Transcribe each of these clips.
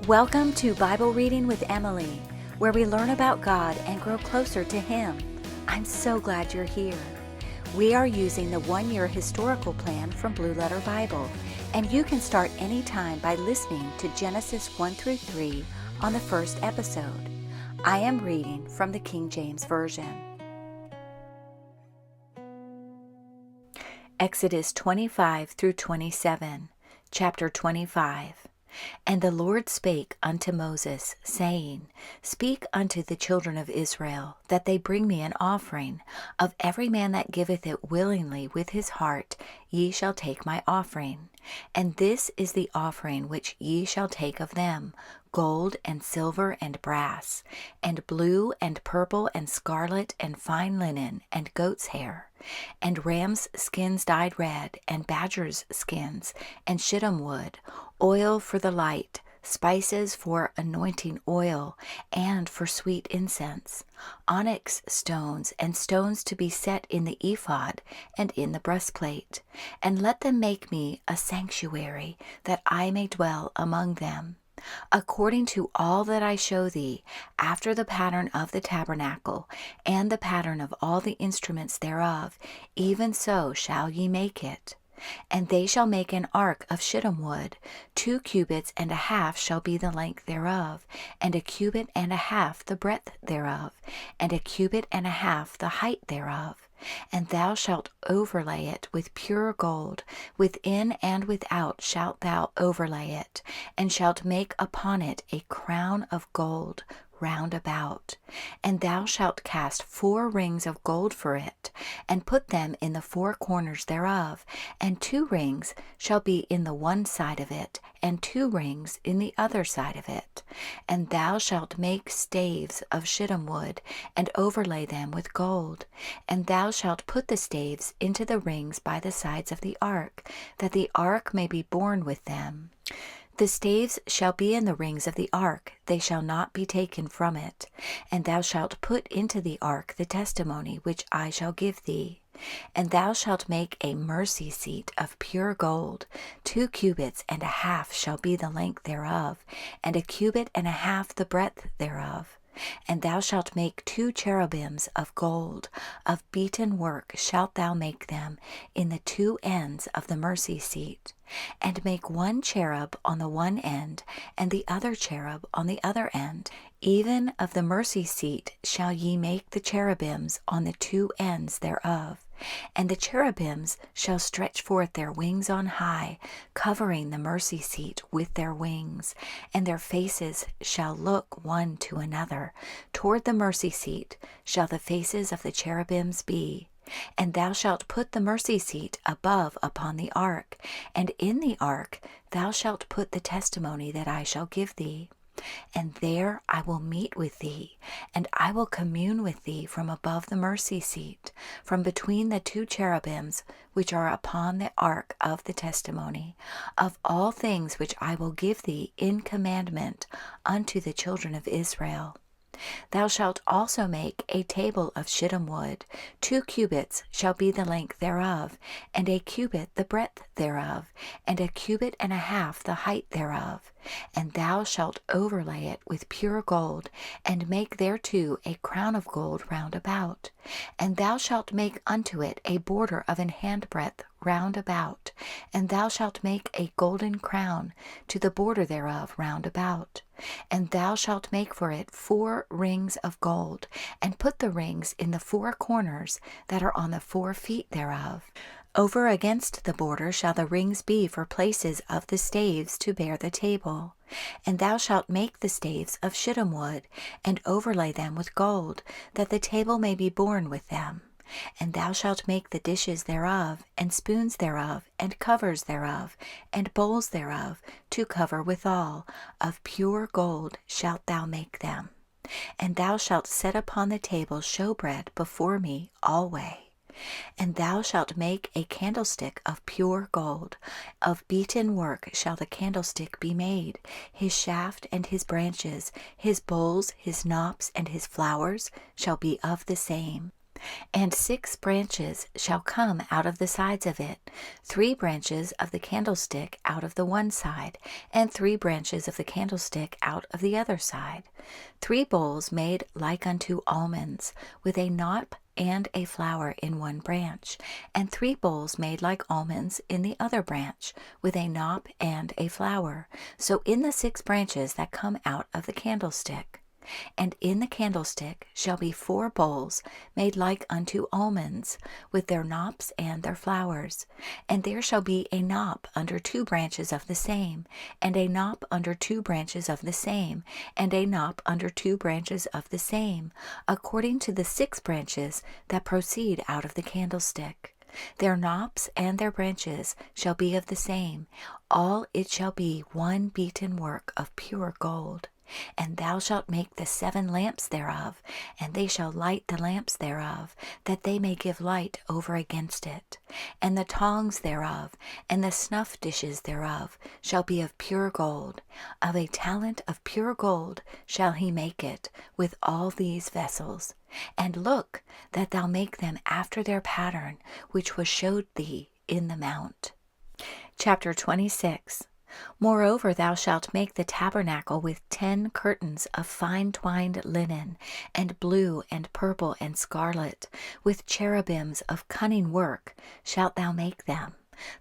Welcome to Bible Reading with Emily, where we learn about God and grow closer to Him. I'm so glad you're here. We are using the one-year historical plan from Blue Letter Bible, and you can start anytime by listening to Genesis 1 through 3 on the first episode. I am reading from the King James Version. Exodus 25 through 27, chapter 25. And the Lord spake unto Moses, saying, Speak unto the children of Israel, that they bring me an offering. Of every man that giveth it willingly with his heart, ye shall take my offering. And this is the offering which ye shall take of them, gold and silver and brass, and blue and purple and scarlet and fine linen and goat's hair, and rams' skins dyed red, and badgers' skins, and shittim wood, oil for the light, spices for anointing oil, and for sweet incense, onyx stones, and stones to be set in the ephod and in the breastplate. And let them make me a sanctuary, that I may dwell among them. According to all that I show thee, after the pattern of the tabernacle, and the pattern of all the instruments thereof, even so shall ye make it. And they shall make an ark of shittim wood. 2 cubits and a half shall be the length thereof, and 1 cubit and a half the breadth thereof, and 1 cubit and a half the height thereof. And thou shalt overlay it with pure gold, within and without shalt thou overlay it, and shalt make upon it a crown of gold round about. And thou shalt cast 4 rings of gold for it, and put them in the 4 corners thereof, and 2 rings shall be in the one side of it, and 2 rings in the other side of it. And thou shalt make staves of shittim wood, and overlay them with gold. And thou shalt put the staves into the rings by the sides of the ark, that the ark may be borne with them. The staves shall be in the rings of the ark, they shall not be taken from it. And thou shalt put into the ark the testimony which I shall give thee. And thou shalt make a mercy seat of pure gold. 2 cubits and a half shall be the length thereof, and 1 cubit and a half the breadth thereof. And thou shalt make 2 cherubims of gold, of beaten work shalt thou make them in the 2 ends of the mercy seat. And make 1 cherub on the one end, and the other cherub on the other end. Even of the mercy seat shall ye make the cherubims on the 2 ends thereof. And the cherubims shall stretch forth their wings on high, covering the mercy seat with their wings, and their faces shall look one to another. Toward the mercy seat shall the faces of the cherubims be. And thou shalt put the mercy seat above upon the ark, and in the ark thou shalt put the testimony that I shall give thee. And there I will meet with thee, and I will commune with thee from above the mercy seat, from between the 2 cherubims which are upon the ark of the testimony, of all things which I will give thee in commandment unto the children of Israel. Thou shalt also make a table of shittim wood. 2 cubits shall be the length thereof, and 1 cubit the breadth thereof, and 1 cubit and a half the height thereof. And thou shalt overlay it with pure gold, and make thereto a crown of gold round about. And thou shalt make unto it a border of an handbreadth round about, and thou shalt make a golden crown to the border thereof round about. And thou shalt make for it 4 rings of gold, and put the rings in the 4 corners that are on the 4 feet thereof. Over against the border shall the rings be for places of the staves to bear the table. And thou shalt make the staves of shittim wood, and overlay them with gold, that the table may be borne with them. And thou shalt make the dishes thereof, and spoons thereof, and covers thereof, and bowls thereof, to cover withal. Of pure gold shalt thou make them. And thou shalt set upon the table showbread before me alway. And thou shalt make a candlestick of pure gold. Of beaten work shall the candlestick be made, his shaft and his branches, his bowls, his knops, and his flowers shall be of the same. And 6 branches shall come out of the sides of it, 3 branches of the candlestick out of the one side, and 3 branches of the candlestick out of the other side. 3 bowls made like unto almonds, with a knot and a flower in one branch, and 3 bowls made like almonds in the other branch, with a knot and a flower, so in the 6 branches that come out of the candlestick. And in the candlestick shall be 4 bowls made like unto almonds, with their knops and their flowers. And there shall be a knop under 2 branches of the same, and a knop under 2 branches of the same, and a knop under 2 branches of the same, according to the 6 branches that proceed out of the candlestick. Their knops and their branches shall be of the same. All it shall be one beaten work of pure gold. And thou shalt make the 7 lamps thereof, and they shall light the lamps thereof, that they may give light over against it. And the tongs thereof, and the snuff dishes thereof, shall be of pure gold. Of a talent of pure gold shall he make it, with all these vessels. And look, that thou make them after their pattern, which was showed thee in the mount. Chapter 26. Moreover, thou shalt make the tabernacle with 10 curtains of fine twined linen, and blue and purple and scarlet, with cherubims of cunning work shalt thou make them.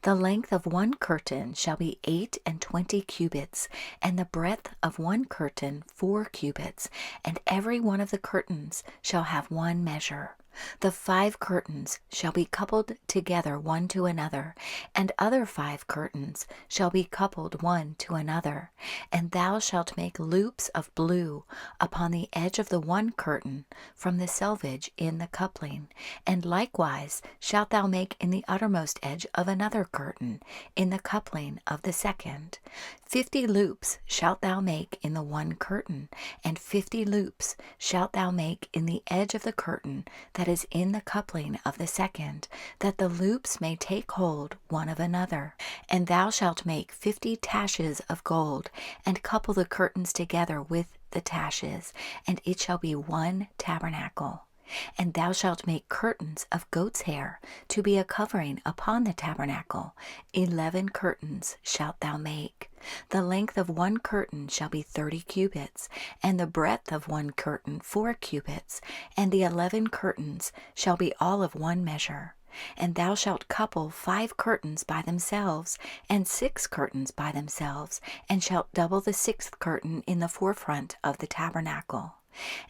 The length of one curtain shall be 28 cubits, and the breadth of one curtain 4 cubits, and every one of the curtains shall have one measure. The 5 curtains shall be coupled together one to another, and other 5 curtains shall be coupled one to another. And thou shalt make loops of blue upon the edge of the one curtain from the selvage in the coupling, and likewise shalt thou make in the uttermost edge of another curtain in the coupling of the second. 50 loops shalt thou make in the one curtain, and 50 loops shalt thou make in the edge of the curtain that is in the coupling of the second, that the loops may take hold one of another. And thou shalt make 50 taches of gold, and couple the curtains together with the taches, and it shall be one tabernacle. And thou shalt make curtains of goat's hair to be a covering upon the tabernacle. 11 curtains shalt thou make. The length of one curtain shall be 30 cubits, and the breadth of one curtain 4 cubits, and the 11 curtains shall be all of one measure. And thou shalt couple 5 curtains by themselves, and 6 curtains by themselves, and shalt double the 6th curtain in the forefront of the tabernacle.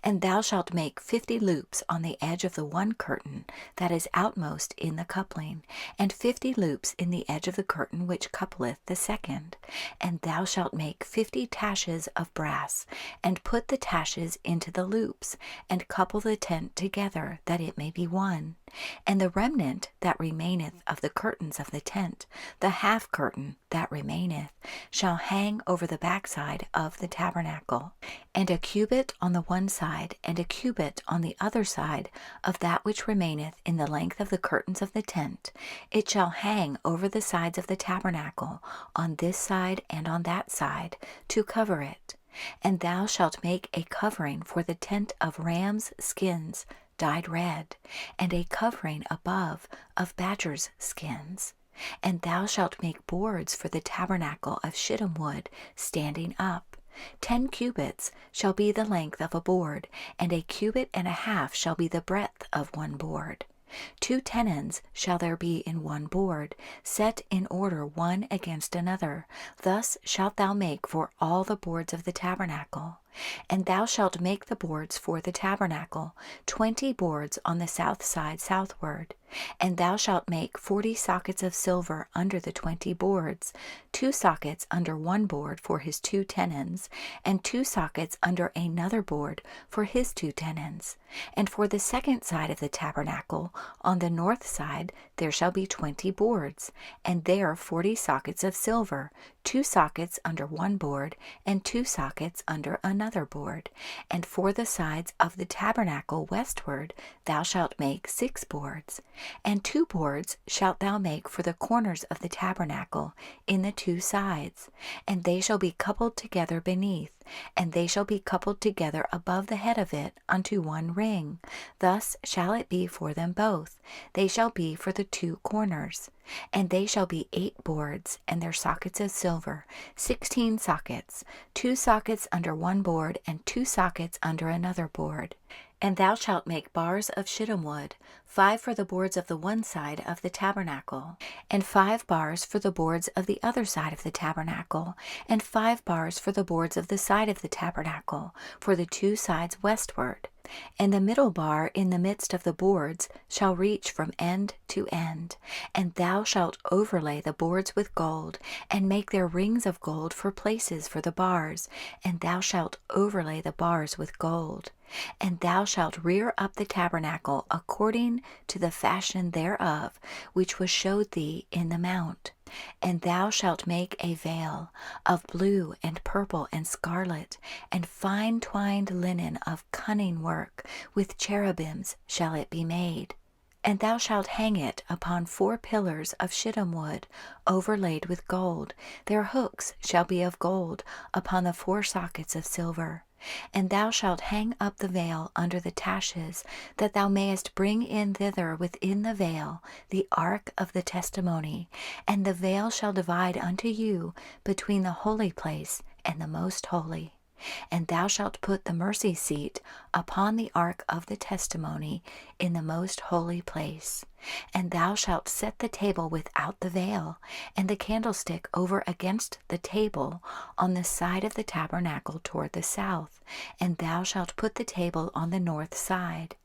And thou shalt make 50 loops on the edge of the one curtain that is outmost in the coupling, and 50 loops in the edge of the curtain which coupleth the second. And thou shalt make 50 taches of brass, and put the taches into the loops, and couple the tent together, that it may be one. And the remnant that remaineth of the curtains of the tent, the half curtain that remaineth, shall hang over the backside of the tabernacle, and a cubit on the one side, and a cubit on the other side of that which remaineth in the length of the curtains of the tent. It shall hang over the sides of the tabernacle, on this side and on that side, to cover it. And thou shalt make a covering for the tent of rams' skins dyed red, and a covering above of badgers' skins. And thou shalt make boards for the tabernacle of shittim wood standing up. 10 cubits shall be the length of a board, and a cubit and a half shall be the breadth of one board. 2 tenons shall there be in one board, set in order one against another. Thus shalt thou make for all the boards of the tabernacle. And thou shalt make the boards for the tabernacle, 20 boards on the south side southward. And thou shalt make 40 sockets of silver under the 20 boards, 2 sockets under one board for his 2 tenons, and 2 sockets under another board for his 2 tenons. And for the second side of the tabernacle, on the north side, there shall be 20 boards, and there 40 sockets of silver, 2 sockets under one board, and 2 sockets under another board. And for the sides of the tabernacle westward, thou shalt make 6 boards. And 2 boards shalt thou make for the corners of the tabernacle in the 2 sides, and they shall be coupled together beneath, and they shall be coupled together above the head of it unto one ring. Thus shall it be for them both. They shall be for the 2 corners. And they shall be 8 boards, and their sockets of silver, 16 sockets, 2 sockets under one board, and 2 sockets under another board. And thou shalt make bars of shittim wood, 5 for the boards of the one side of the tabernacle, and 5 bars for the boards of the other side of the tabernacle, and 5 bars for the boards of the side of the tabernacle, for the 2 sides westward. And the middle bar in the midst of the boards shall reach from end to end. And thou shalt overlay the boards with gold, and make their rings of gold for places for the bars, and thou shalt overlay the bars with gold. And thou shalt rear up the tabernacle according to the fashion thereof, which was showed thee in the mount. And thou shalt make a veil of blue and purple and scarlet, and fine twined linen of cunning work, with cherubims shall it be made. And thou shalt hang it upon 4 pillars of shittim wood, overlaid with gold. Their hooks shall be of gold, upon the 4 sockets of silver. And thou shalt hang up the veil under the taches, that thou mayest bring in thither within the veil the ark of the testimony. And the veil shall divide unto you between the holy place and the most holy. And thou shalt put the mercy seat upon the ark of the testimony in the most holy place. And thou shalt set the table without the veil, and the candlestick over against the table on the side of the tabernacle toward the south. And thou shalt put the table on the north side.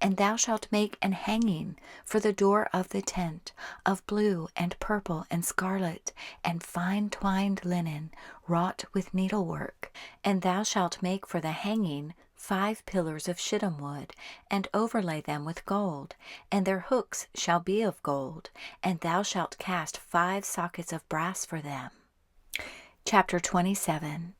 And thou shalt make an hanging for the door of the tent of blue and purple and scarlet, and fine twined linen wrought with needlework. And thou shalt make for the hanging 5 pillars of shittim wood, and overlay them with gold, and their hooks shall be of gold. And thou shalt cast 5 sockets of brass for them. Chapter 27.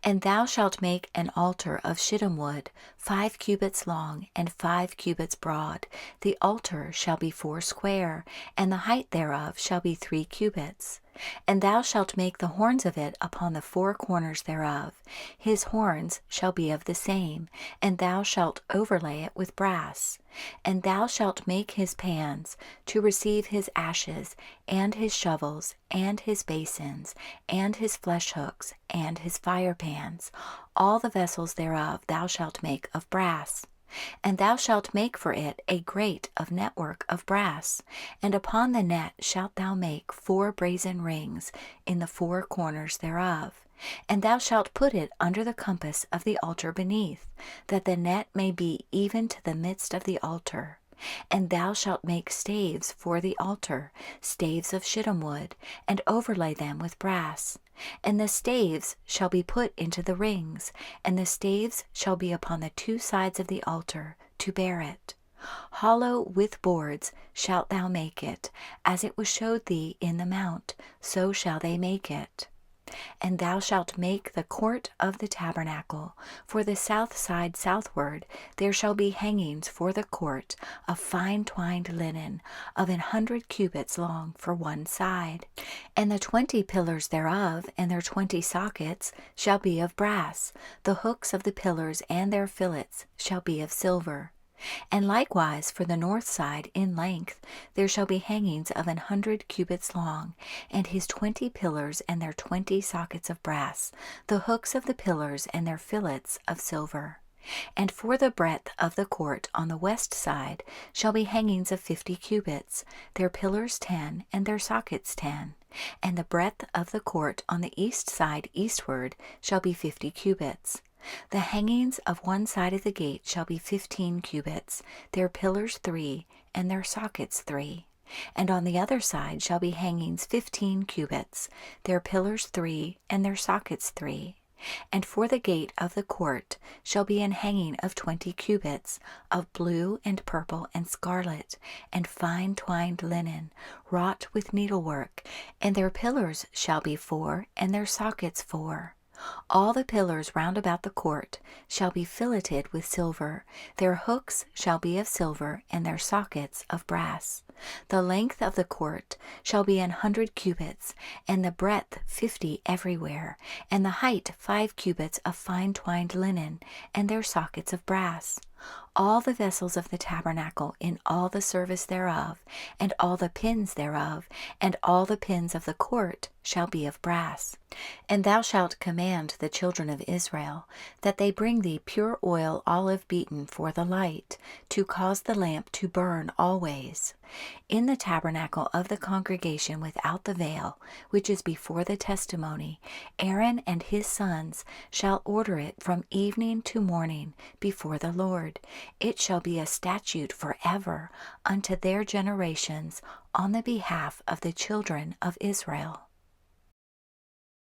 And thou shalt make an altar of shittim wood, 5 cubits long and 5 cubits broad. The altar shall be 4 square, and the height thereof shall be 3 cubits. And thou shalt make the horns of it upon the 4 corners thereof. His horns shall be of the same, and thou shalt overlay it with brass. And thou shalt make his pans to receive his ashes, and his shovels, and his basins, and his flesh hooks, and his fire pans. All the vessels thereof thou shalt make of brass. And thou shalt make for it a grate of network of brass, and upon the net shalt thou make 4 brazen rings in the 4 corners thereof. And thou shalt put it under the compass of the altar beneath, that the net may be even to the midst of the altar. And thou shalt make staves for the altar, staves of shittim wood, and overlay them with brass. And the staves shall be put into the rings, and the staves shall be upon the 2 sides of the altar, to bear it. Hollow with boards shalt thou make it, as it was showed thee in the mount, so shall they make it. And thou shalt make the court of the tabernacle. For the south side southward there shall be hangings for the court of fine twined linen, of 100 cubits long for one side. And the 20 pillars thereof, and their 20 sockets, shall be of brass. The hooks of the pillars and their fillets shall be of silver. And likewise for the north side in length there shall be hangings of 100 cubits long, and his 20 pillars and their 20 sockets of brass, the hooks of the pillars and their fillets of silver. And for the breadth of the court on the west side shall be hangings of 50 cubits, their pillars 10, and their sockets 10. And the breadth of the court on the east side eastward shall be 50 cubits. The hangings of one side of the gate shall be 15 cubits, their pillars 3, and their sockets 3. And on the other side shall be hangings 15 cubits, their pillars 3, and their sockets 3. And for the gate of the court shall be an hanging of 20 cubits, of blue and purple and scarlet, and fine twined linen, wrought with needlework, and their pillars shall be 4, and their sockets 4. All the pillars round about the court shall be filleted with silver. Their hooks shall be of silver, and their sockets of brass. The length of the court shall be 100 cubits, and the breadth 50 everywhere, and the height 5 cubits of fine twined linen, and their sockets of brass. All the vessels of the tabernacle in all the service thereof, and all the pins thereof, and all the pins of the court shall be of brass. And thou shalt command the children of Israel that they bring thee pure oil olive beaten for the light, to cause the lamp to burn always. In the tabernacle of the congregation without the veil, which is before the testimony, Aaron and his sons shall order it from evening to morning before the Lord. It shall be a statute forever unto their generations on the behalf of the children of Israel.